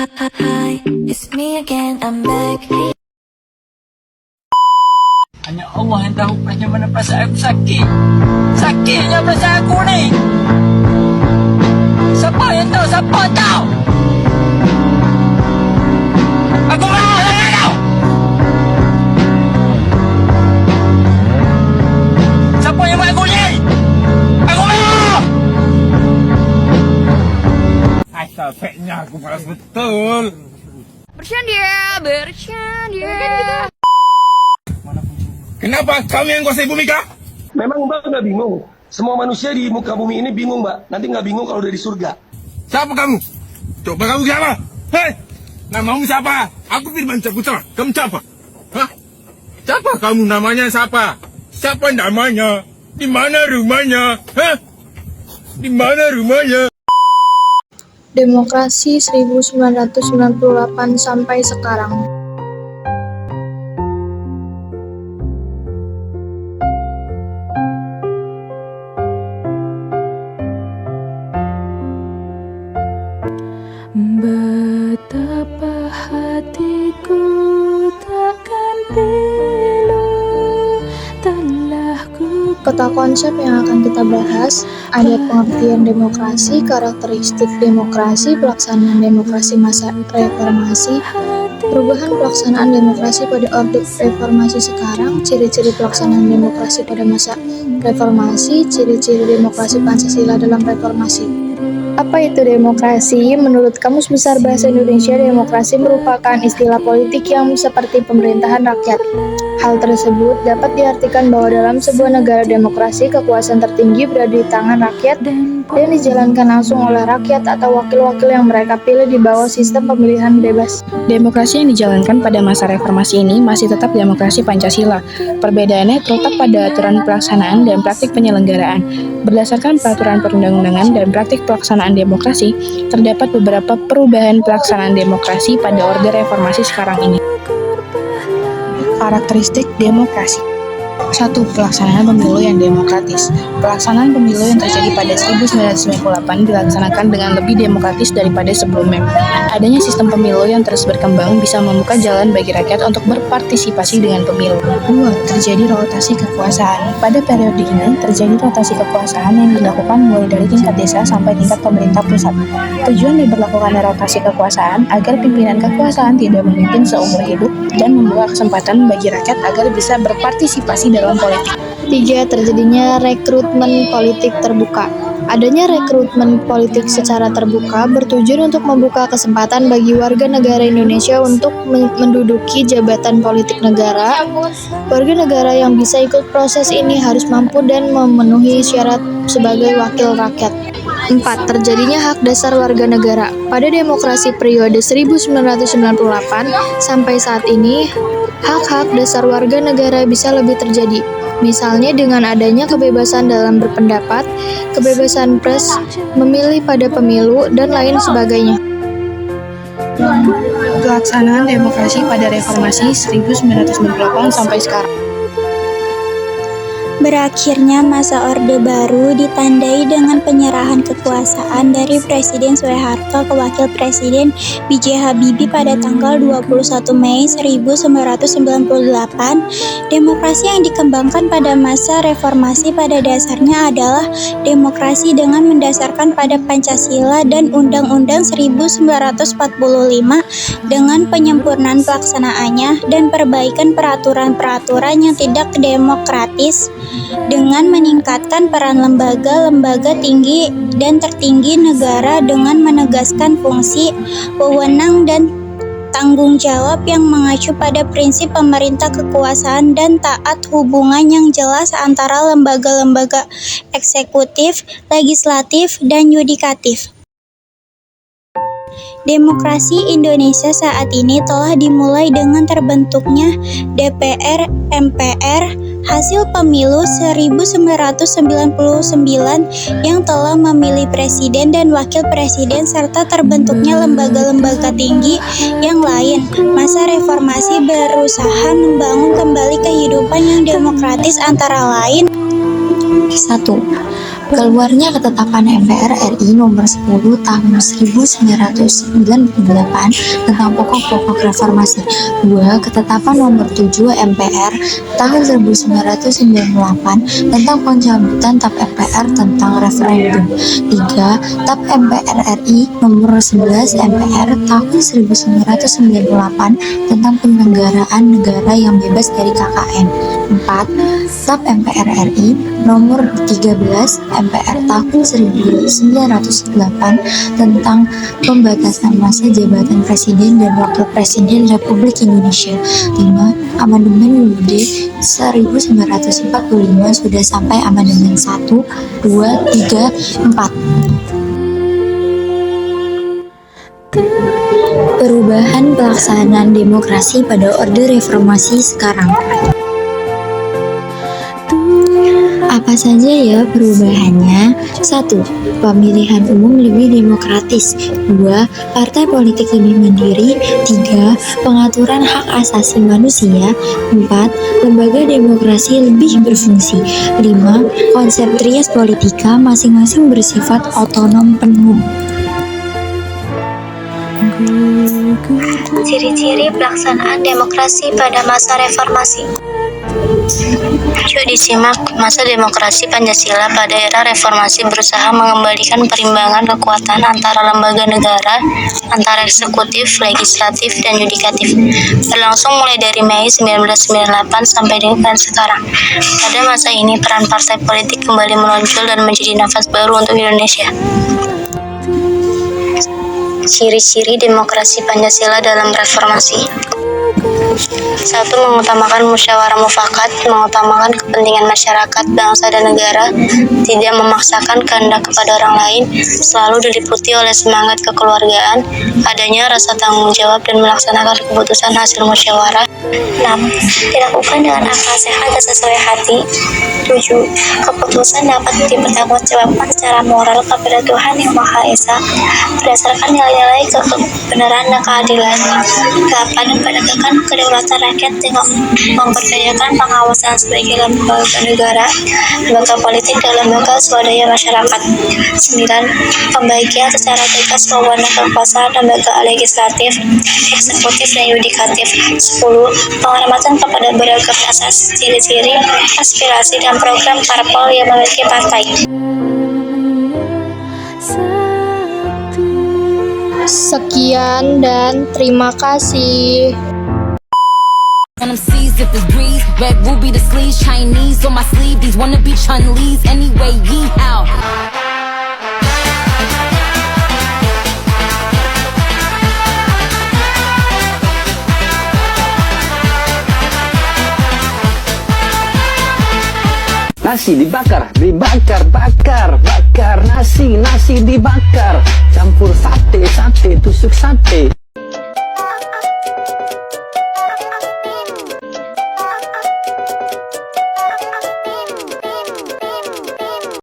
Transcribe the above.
Hi, it's me again, I'm back. Hanya Allah yang tahu bagaimana perasaan aku sakit. Sakitnya perasaan aku ni. Siapa yang tahu? Siapa tahu? Aku mahu dengan kau. Siapa yang buat aku ni? Aku mahu. Asal fake-nya aku malas betul. Bercanda. Kenapa kami yang kuasai bumi kah? Memang Mbak nggak bingung? Semua manusia di muka bumi ini bingung, Mbak. Nanti nggak bingung kalau udah di surga. Siapa kamu? Coba kamu siapa? Hei, namamu siapa? Aku Firman Saputra. Kamu siapa? Hah? Siapa kamu? Namanya siapa? Siapa namanya? Di mana rumahnya? Hah? Di mana rumahnya? Demokrasi 1998 sampai sekarang. Betapa hatiku takkan pilu telah ku. Kota konsep yang akan kita bahas ada pengertian demokrasi, karakteristik demokrasi, pelaksanaan demokrasi masa reformasi, perubahan pelaksanaan demokrasi pada orde reformasi sekarang, ciri-ciri pelaksanaan demokrasi pada masa reformasi, ciri-ciri demokrasi Pancasila dalam reformasi. Apa itu demokrasi? Menurut Kamus Besar Bahasa Indonesia, demokrasi merupakan istilah politik yang seperti pemerintahan rakyat. Hal tersebut dapat diartikan bahwa dalam sebuah negara demokrasi, kekuasaan tertinggi berada di tangan rakyat dan dijalankan langsung oleh rakyat atau wakil-wakil yang mereka pilih di bawah sistem pemilihan bebas. Demokrasi yang dijalankan pada masa reformasi ini masih tetap demokrasi Pancasila. Perbedaannya terletak pada aturan pelaksanaan dan praktik penyelenggaraan. Berdasarkan peraturan perundang-undangan dan praktik pelaksanaan demokrasi, terdapat beberapa perubahan pelaksanaan demokrasi pada orde reformasi sekarang ini. Karakteristik demokrasi. 1. Pelaksanaan pemilu yang demokratis. Pelaksanaan pemilu yang terjadi pada 1998 dilaksanakan dengan lebih demokratis daripada sebelumnya. Adanya sistem pemilu yang terus berkembang bisa membuka jalan bagi rakyat untuk berpartisipasi dengan pemilu. 2. Terjadi rotasi kekuasaan. Pada periode ini, terjadi rotasi kekuasaan yang dilakukan mulai dari tingkat desa sampai tingkat pemerintah pusat. Tujuan diberlakukannya rotasi kekuasaan agar pimpinan kekuasaan tidak memimpin seumur hidup dan membuka kesempatan bagi rakyat agar bisa berpartisipasi dalam politik. 3. Terjadinya rekrutmen politik terbuka. Adanya rekrutmen politik secara terbuka bertujuan untuk membuka kesempatan bagi warga negara Indonesia untuk menduduki jabatan politik negara. Warga negara yang bisa ikut proses ini harus mampu dan memenuhi syarat sebagai wakil rakyat. 4. Terjadinya hak dasar warga negara. Pada demokrasi periode 1998 sampai saat ini, hak-hak dasar warga negara bisa lebih terjadi. Misalnya dengan adanya kebebasan dalam berpendapat, kebebasan pers, memilih pada pemilu, dan lain sebagainya. Pelaksanaan demokrasi pada reformasi 1998 sampai sekarang. Berakhirnya masa Orde Baru ditandai dengan penyerahan kekuasaan dari Presiden Soeharto ke Wakil Presiden B.J. Habibie pada tanggal 21 Mei 1998. Demokrasi yang dikembangkan pada masa reformasi pada dasarnya adalah demokrasi dengan mendasarkan pada Pancasila dan Undang-Undang 1945 dengan penyempurnaan pelaksanaannya dan perbaikan peraturan-peraturan yang tidak demokratis dengan meningkatkan peran lembaga-lembaga tinggi dan tertinggi negara dengan menegaskan fungsi, wewenang, dan tanggung jawab yang mengacu pada prinsip pemerintah kekuasaan dan taat hubungan yang jelas antara lembaga-lembaga eksekutif, legislatif, dan yudikatif. Demokrasi Indonesia saat ini telah dimulai dengan terbentuknya DPR MPR hasil pemilu 1999 yang telah memilih presiden dan wakil presiden serta terbentuknya lembaga-lembaga tinggi yang lain. Masa reformasi berusaha membangun kembali kehidupan yang demokratis antara lain. 1. Keluarnya ketetapan MPR RI nomor 10 tahun 1998 tentang pokok-pokok reformasi. 2. Ketetapan nomor 7 MPR tahun 1998 tentang pencabutan TAP MPR tentang referendum. 3. TAP MPR RI nomor 11 MPR tahun 1998 tentang penyelenggaraan negara yang bebas dari KKN. 4. TAP MPR RI nomor 13 MPR tahun 1908 tentang pembatasan masa jabatan Presiden dan Wakil Presiden Republik Indonesia. 5. Amandemen UUD 1945 sudah sampai amandemen 1, 2, 3, 4. Perubahan pelaksanaan demokrasi pada Orde Reformasi sekarang. Apa saja ya perubahannya? 1. Pemilihan umum lebih demokratis. 2. Partai politik lebih mandiri. 3. Pengaturan hak asasi manusia. 4. Lembaga demokrasi lebih berfungsi. 5. Konsep trias politika masing-masing bersifat otonom penuh. Ciri-ciri pelaksanaan demokrasi pada masa reformasi. Yuk disimak. Masa demokrasi Pancasila pada era reformasi berusaha mengembalikan perimbangan kekuatan antara lembaga negara, antara eksekutif, legislatif, dan yudikatif. Berlangsung mulai dari Mei 1998 sampai dengan sekarang. Pada masa ini, peran partai politik kembali menonjol dan menjadi nafas baru untuk Indonesia. Ciri-ciri demokrasi Pancasila dalam reformasi. 1. Mengutamakan musyawarah mufakat, mengutamakan kepentingan masyarakat, bangsa, dan negara, tidak memaksakan kehendak kepada orang lain, selalu diliputi oleh semangat kekeluargaan, adanya rasa tanggung jawab dan melaksanakan keputusan hasil musyawarah. 6. Dilakukan dengan akal sehat dan sesuai hati. 7. Keputusan dapat dipertanggungjawabkan secara moral kepada Tuhan Yang Maha Esa berdasarkan nilai-nilai kebenaran dan keadilan. 8. Menegakkan kedaulatan rakyat dengan memperdayakan pengawasan sebagai lembaga negara, lembaga politik, dan lembaga swadaya masyarakat. 9. Pembagian secara tegas wewenang kekuasaan lembaga legislatif, eksekutif, dan yudikatif. 10. Penghormatan kepada beragam asas, ciri-ciri, aspirasi, dan program parpol yang memiliki partai. Sekian dan terima kasih. On them seas, if it's breeze, red ruby the sleeves, Chinese on my sleeve, these wanna be Chun-Lees, anyway, yee-haw. Nasi dibakar, bakar nasi dibakar, campur sate, tusuk sate.